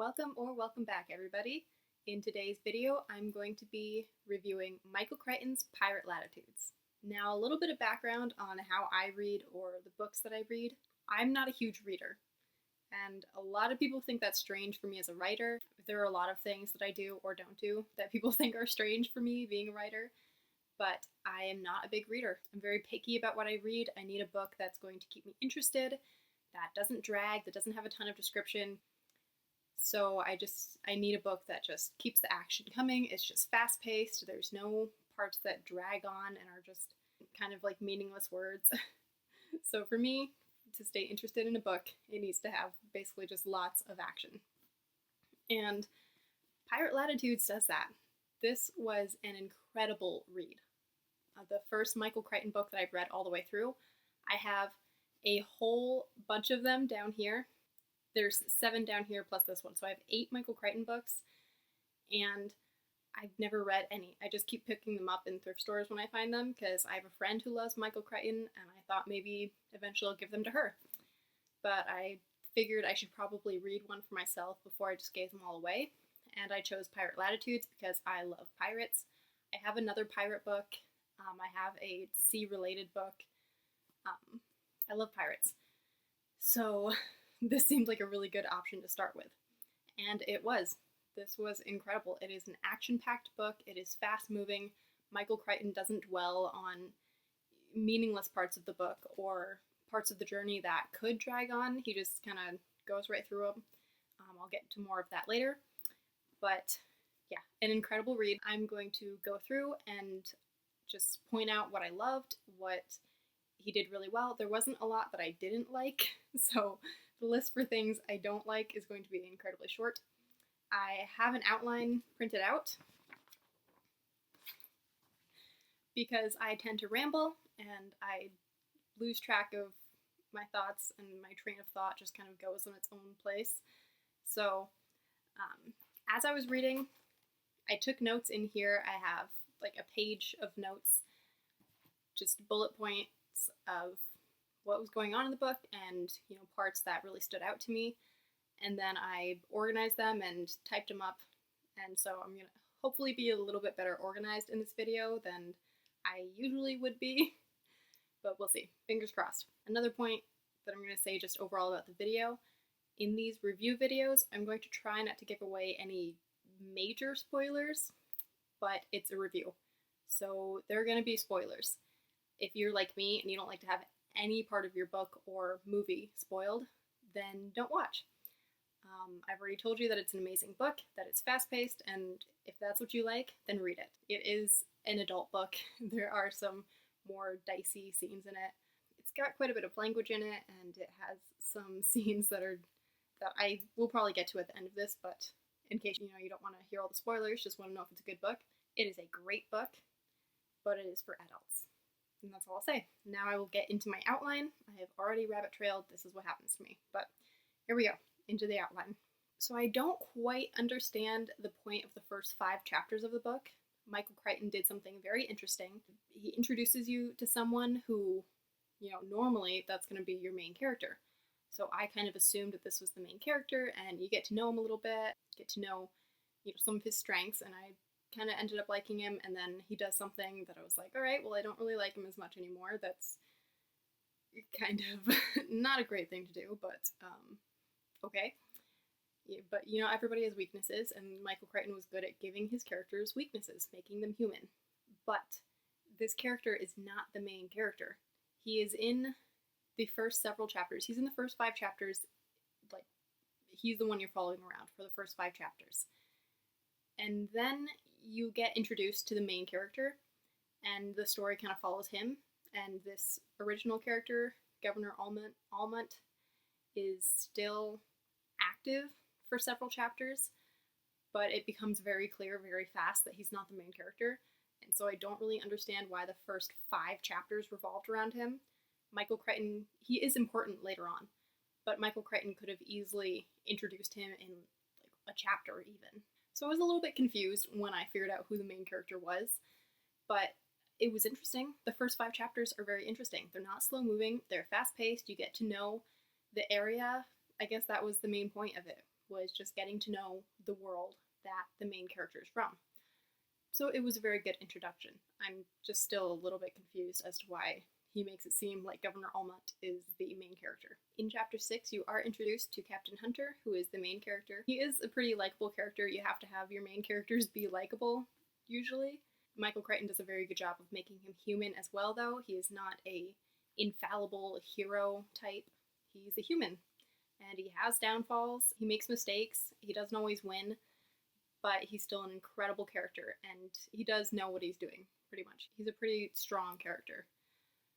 Welcome back, everybody. In today's video, I'm going to be reviewing Michael Crichton's Pirate Latitudes. Now, a little bit of background on how I read or the books that I read. I'm not a huge reader, and a lot of people think that's strange for me as a writer. There are a lot of things that I do or don't do that people think are strange for me being a writer, but I am not a big reader. I'm very picky about what I read. I need a book that's going to keep me interested, that doesn't drag, that doesn't have a ton of description. So I need a book that just keeps the action coming. It's just fast paced. There's no parts that drag on and are just kind of like meaningless words. So for me to stay interested in a book, it needs to have basically just lots of action. And Pirate Latitudes does that. This was an incredible read. The first Michael Crichton book that I've read all the way through. I have a whole bunch of them down here. There's 7 down here plus this one. So I have 8 Michael Crichton books, and I've never read any. I just keep picking them up in thrift stores when I find them because I have a friend who loves Michael Crichton, and I thought maybe eventually I'll give them to her. But I figured I should probably read one for myself before I just gave them all away, and I chose Pirate Latitudes because I love pirates. I have another pirate book. I have a sea-related book. I love pirates. So this seemed like a really good option to start with. And it was. This was incredible. It is an action-packed book. It is fast-moving. Michael Crichton doesn't dwell on meaningless parts of the book or parts of the journey that could drag on. He just kind of goes right through them. I'll get to more of that later. But yeah, an incredible read. I'm going to go through and just point out what I loved, what he did really well. There wasn't a lot that I didn't like, so the list for things I don't like is going to be incredibly short. I have an outline printed out because I tend to ramble and I lose track of my thoughts, and my train of thought just kind of goes in its own place. So as I was reading, I took notes in here. I have like a page of notes, just bullet points of what was going on in the book and, you know, parts that really stood out to me. And then I organized them and typed them up. And so I'm going to hopefully be a little bit better organized in this video than I usually would be. But we'll see. Fingers crossed. Another point that I'm going to say just overall about the video. In these review videos, I'm going to try not to give away any major spoilers, but it's a review. So there are going to be spoilers. If you're like me and you don't like to have any part of your book or movie spoiled, then don't watch. I've already told you that it's an amazing book, that it's fast-paced, and if that's what you like, then read it. It is an adult book. There are some more dicey scenes in it. It's got quite a bit of language in it, and it has some scenes that I will probably get to at the end of this, but in case you don't want to hear all the spoilers, just want to know if it's a good book. It is a great book, but it is for adults. And that's all I'll say. Now I will get into my outline. I have already rabbit trailed. This is what happens to me. But here we go, into the outline. So I don't quite understand the point of the first 5 chapters of the book. Michael Crichton did something very interesting. He introduces you to someone who, normally that's going to be your main character. So I kind of assumed that this was the main character, and you get to know him a little bit, get to know, some of his strengths, and I kind of ended up liking him, and then he does something that I was like, all right, well, I don't really like him as much anymore. That's kind of not a great thing to do, but okay. Yeah, but everybody has weaknesses, and Michael Crichton was good at giving his characters weaknesses, making them human. But this character is not the main character. He is in the first several chapters. He's in the first 5 chapters, like, he's the one you're following around for the first 5 chapters. And then you get introduced to the main character, and the story kind of follows him, and this original character, Governor Almont, is still active for several chapters, but it becomes very clear very fast that he's not the main character, and so I don't really understand why the first 5 chapters revolved around him. Michael Crichton, he is important later on, but Michael Crichton could have easily introduced him in like a chapter even. So I was a little bit confused when I figured out who the main character was, but it was interesting. The first 5 chapters are very interesting. They're not slow moving, they're fast paced, you get to know the area. I guess that was the main point of it, was just getting to know the world that the main character is from. So it was a very good introduction. I'm just still a little bit confused as to why he makes it seem like Governor Almut is the main character. In Chapter 6, you are introduced to Captain Hunter, who is the main character. He is a pretty likable character. You have to have your main characters be likable, usually. Michael Crichton does a very good job of making him human as well, though. He is not a infallible hero type. He's a human, and he has downfalls. He makes mistakes. He doesn't always win, but he's still an incredible character, and he does know what he's doing, pretty much. He's a pretty strong character.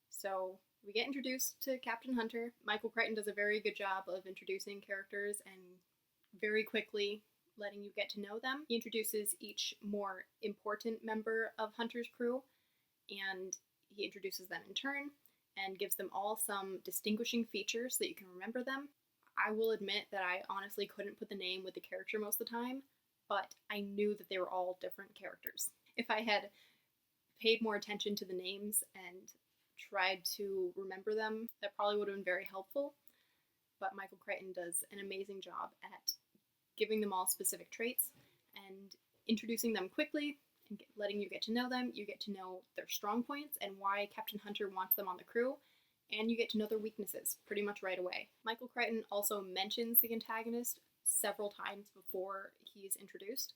So we get introduced to Captain Hunter. Michael Crichton does a very good job of introducing characters and very quickly letting you get to know them. He introduces each more important member of Hunter's crew, and he introduces them in turn and gives them all some distinguishing features so that you can remember them. I will admit that I honestly couldn't put the name with the character most of the time, but I knew that they were all different characters. If I had paid more attention to the names and tried to remember them, that probably would have been very helpful. But Michael Crichton does an amazing job at giving them all specific traits and introducing them quickly and letting you get to know them. You get to know their strong points and why Captain Hunter wants them on the crew, and you get to know their weaknesses pretty much right away. Michael Crichton also mentions the antagonist several times before he's introduced,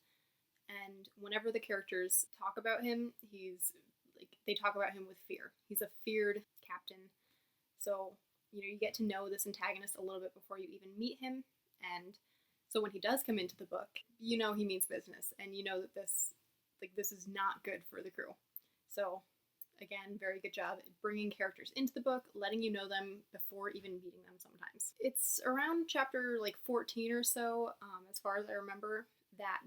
and whenever the characters talk about him, they talk about him with fear. He's a feared captain. So, you get to know this antagonist a little bit before you even meet him, and so when he does come into the book, he means business, and that this is not good for the crew. So, again, very good job at bringing characters into the book, letting you know them before even meeting them sometimes. It's around chapter 14 or so, as far as I remember, that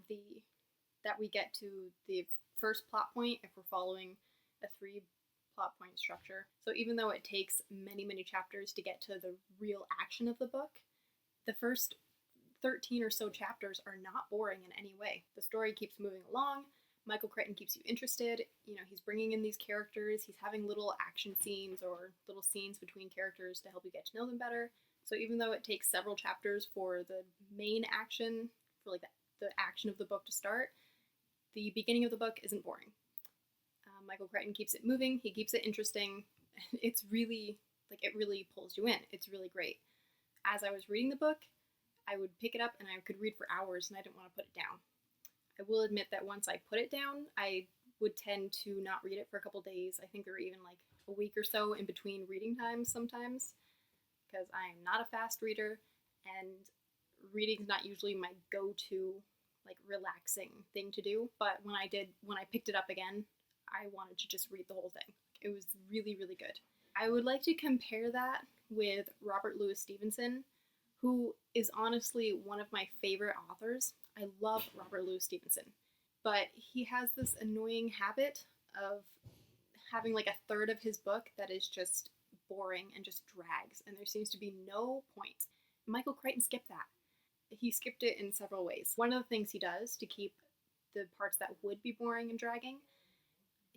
we get to the first plot point if we're following a 3 plot point structure. So even though it takes many, many chapters to get to the real action of the book, the first 13 or so chapters are not boring in any way. The story keeps moving along. Michael Crichton keeps you interested. He's bringing in these characters. He's having little action scenes or little scenes between characters to help you get to know them better. So even though it takes several chapters for the main action, for the action of the book to start, the beginning of the book isn't boring. Michael Crichton keeps it moving. He keeps it interesting. It's really, it really pulls you in. It's really great. As I was reading the book, I would pick it up and I could read for hours and I didn't want to put it down. I will admit that once I put it down, I would tend to not read it for a couple days. I think there were even a week or so in between reading times sometimes, because I am not a fast reader and reading's not usually my go-to relaxing thing to do. But when I picked it up again, I wanted to just read the whole thing. It was really, really good. I would like to compare that with Robert Louis Stevenson, who is honestly one of my favorite authors. I love Robert Louis Stevenson, but he has this annoying habit of having a third of his book that is just boring and just drags, and there seems to be no point. Michael Crichton skipped that. He skipped it in several ways. One of the things he does to keep the parts that would be boring and dragging,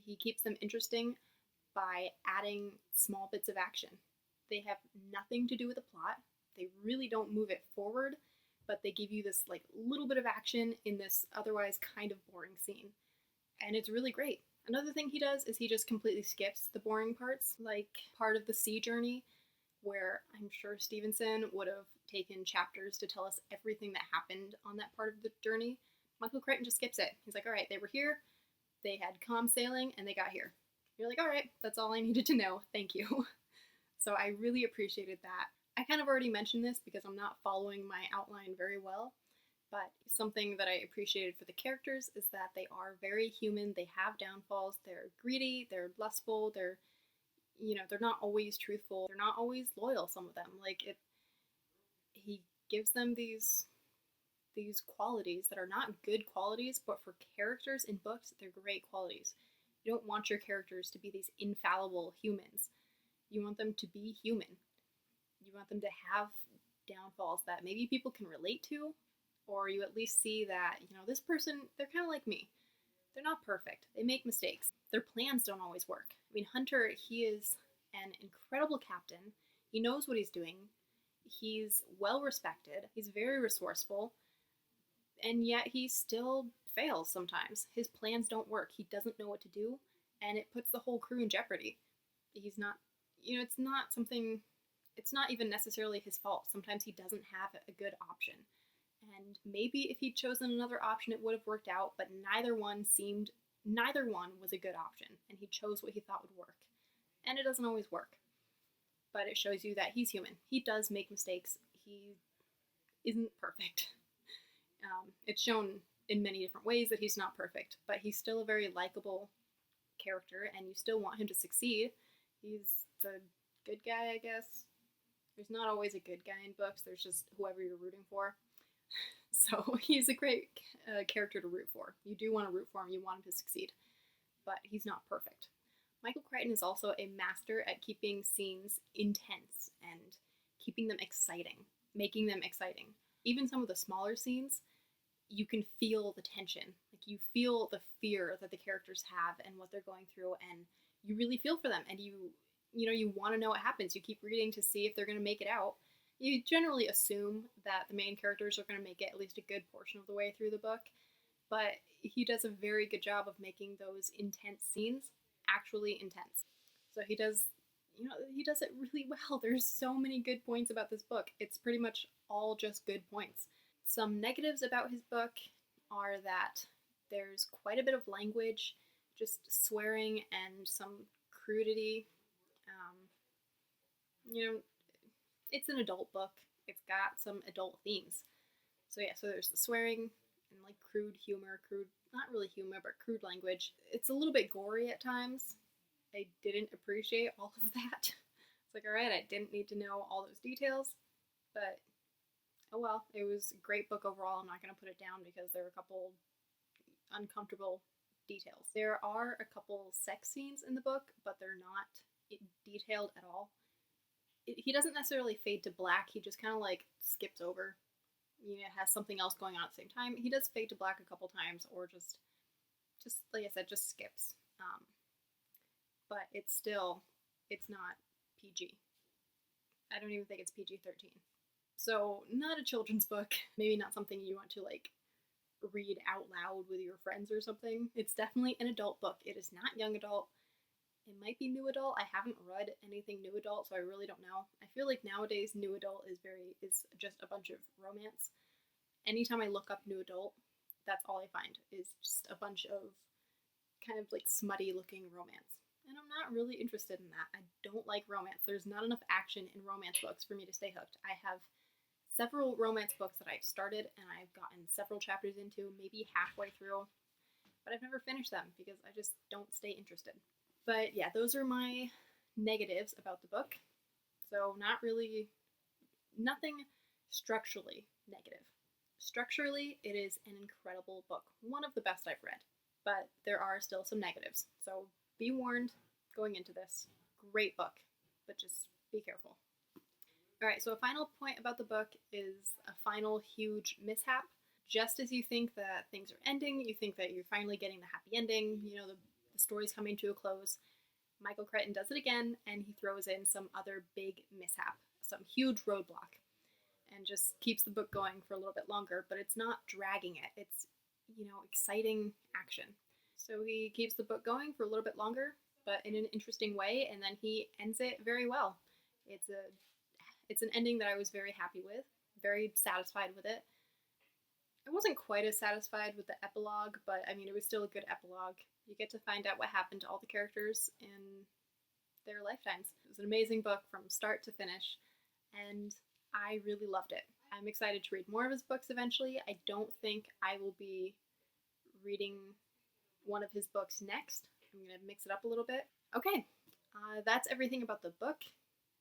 he keeps them interesting by adding small bits of action. They have nothing to do with the plot. They really don't move it forward, but they give you this little bit of action in this otherwise kind of boring scene. And it's really great. Another thing he does is he just completely skips the boring parts, like part of the sea journey, where I'm sure Stevenson would have taken chapters to tell us everything that happened on that part of the journey. Michael Crichton just skips it. He's like, all right, they were here, they had calm sailing, and they got here. You're like, all right, that's all I needed to know. Thank you. So I really appreciated that. I kind of already mentioned this because I'm not following my outline very well, but something that I appreciated for the characters is that they are very human. They have downfalls. They're greedy. They're lustful. They're not always truthful. They're not always loyal, some of them. He gives them these qualities that are not good qualities, but for characters in books, they're great qualities. You don't want your characters to be these infallible humans. You want them to be human. You want them to have downfalls that maybe people can relate to, or you at least see that, this person, they're kind of like me. They're not perfect. They make mistakes. Their plans don't always work. I mean, Hunter, he is an incredible captain. He knows what he's doing. He's well respected. He's very resourceful. and yet he still fails sometimes. His plans don't work. He doesn't know what to do, and it puts the whole crew in jeopardy. He's not, it's not something, it's not even necessarily his fault. Sometimes he doesn't have a good option. And maybe if he'd chosen another option, it would have worked out, but neither one was a good option, and he chose what he thought would work. And it doesn't always work. But it shows you that he's human. He does make mistakes. He isn't perfect. It's shown in many different ways that he's not perfect, but he's still a very likable character, and you still want him to succeed. He's the good guy, I guess. There's not always a good guy in books. There's just whoever you're rooting for. So he's a great character to root for. You do want to root for him. You want him to succeed. But he's not perfect. Michael Crichton is also a master at keeping scenes intense and keeping them exciting, making them exciting. Even some of the smaller scenes, you can feel the tension. Like, you feel the fear that the characters have and what they're going through, and you really feel for them, and you want to know what happens. You keep reading to see if they're going to make it out. You generally assume that the main characters are going to make it at least a good portion of the way through the book, but he does a very good job of making those intense scenes actually intense. So he does it really well. There's so many good points about this book. It's pretty much all just good points. Some negatives about his book are that there's quite a bit of language, just swearing and some crudity. It's an adult book. It's got some adult themes. So there's the swearing and like crude humor, not really humor, but crude language. It's a little bit gory at times. I didn't appreciate all of that. It's like, all right, I didn't need to know all those details, but oh well, it was a great book overall. I'm not going to put it down because there are a couple uncomfortable details. There are a couple sex scenes in the book, but they're not detailed at all. He doesn't necessarily fade to black. He just kind of like skips over. Has something else going on at the same time. He does fade to black a couple times, or just like I said, just skips. But it's not PG. I don't even think it's PG-13. So not a children's book. Maybe not something you want to like read out loud with your friends or something. It's definitely an adult book. It is not young adult. It might be new adult. I haven't read anything new adult, so I really don't know. I feel like nowadays new adult is just a bunch of romance. Anytime I look up new adult, that's all I find is just a bunch of kind of like smutty looking romance. And I'm not really interested in that. I don't like romance. There's not enough action in romance books for me to stay hooked. I have several romance books that I've started and I've gotten several chapters into, maybe halfway through, but I've never finished them because I just don't stay interested. But yeah, those are my negatives about the book. So nothing structurally negative. Structurally, it is an incredible book. One of the best I've read. But there are still some negatives. So be warned going into this. Great book, but just be careful. Alright, so a final point about the book is a final huge mishap. Just as you think that things are ending, you think that you're finally getting the happy ending, the story's coming to a close, Michael Crichton does it again, and he throws in some other big mishap, some huge roadblock, and just keeps the book going for a little bit longer, but it's not dragging it. It's, exciting action. So he keeps the book going for a little bit longer, but in an interesting way, and then he ends it very well. It's an ending that I was very happy with, very satisfied with it. I wasn't quite as satisfied with the epilogue, but it was still a good epilogue. You get to find out what happened to all the characters in their lifetimes. It was an amazing book from start to finish, and I really loved it. I'm excited to read more of his books eventually. I don't think I will be reading one of his books next. I'm going to mix it up a little bit. Okay, that's everything about the book.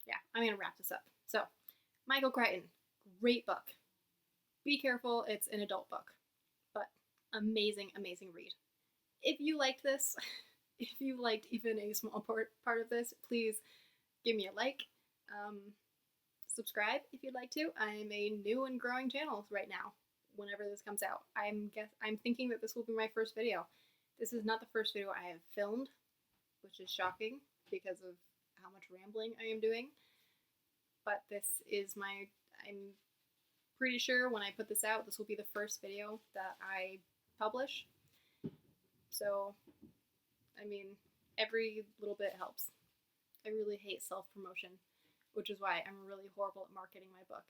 Yeah, I'm going to wrap this up. So, Michael Crichton, great book. Be careful, it's an adult book, but amazing, amazing read. If you liked this, if you liked even a small part of this, please give me a like. Subscribe if you'd like to. I'm a new and growing channel right now. Whenever this comes out, I'm thinking that this will be my first video. This is not the first video I have filmed, which is shocking because of how much rambling I am doing. But this is I'm pretty sure when I put this out, this will be the first video that I publish. So, I mean, every little bit helps. I really hate self-promotion, which is why I'm really horrible at marketing my book.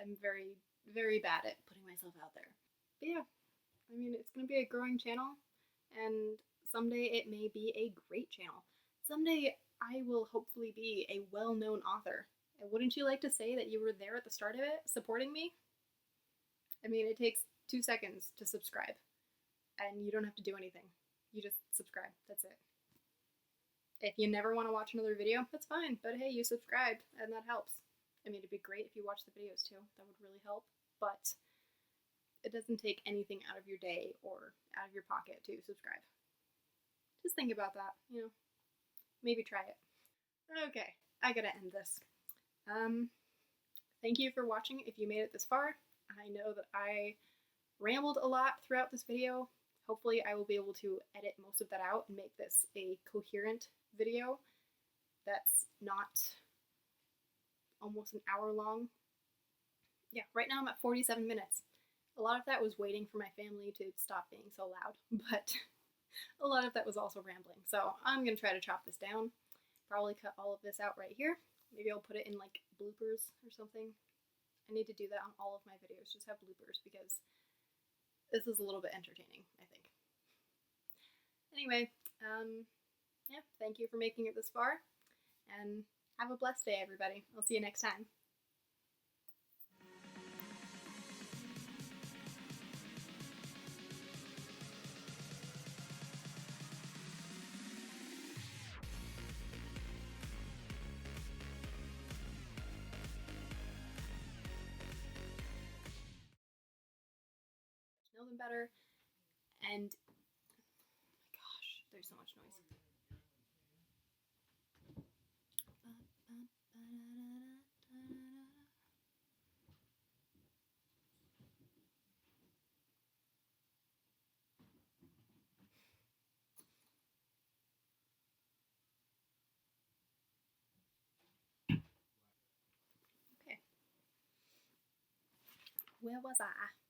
I'm very, very bad at putting myself out there. But yeah, I mean, it's going to be a growing channel, and someday it may be a great channel. Someday I will hopefully be a well-known author. And wouldn't you like to say that you were there at the start of it, supporting me? I mean, it takes 2 seconds to subscribe, and you don't have to do anything. You just subscribe. That's it. If you never want to watch another video, that's fine. But hey, you subscribed, and that helps. I mean, it'd be great if you watch the videos too. That would really help. But it doesn't take anything out of your day or out of your pocket to subscribe. Just think about that, you know. Maybe try it. Okay, I gotta end this. Thank you for watching if you made it this far. I know that I rambled a lot throughout this video. Hopefully I will be able to edit most of that out and make this a coherent video that's not almost an hour long. Yeah, right now I'm at 47 minutes. A lot of that was waiting for my family to stop being so loud, but a lot of that was also rambling. So I'm gonna try to chop this down. Probably cut all of this out right here. Maybe I'll put it in like bloopers or something. I need to do that on all of my videos, just have bloopers, because this is a little bit entertaining, I think. Anyway, yeah, thank you for making it this far, and have a blessed day, everybody. I'll see you next time. Know them better, and oh my gosh, there's so much noise. Okay, where was I?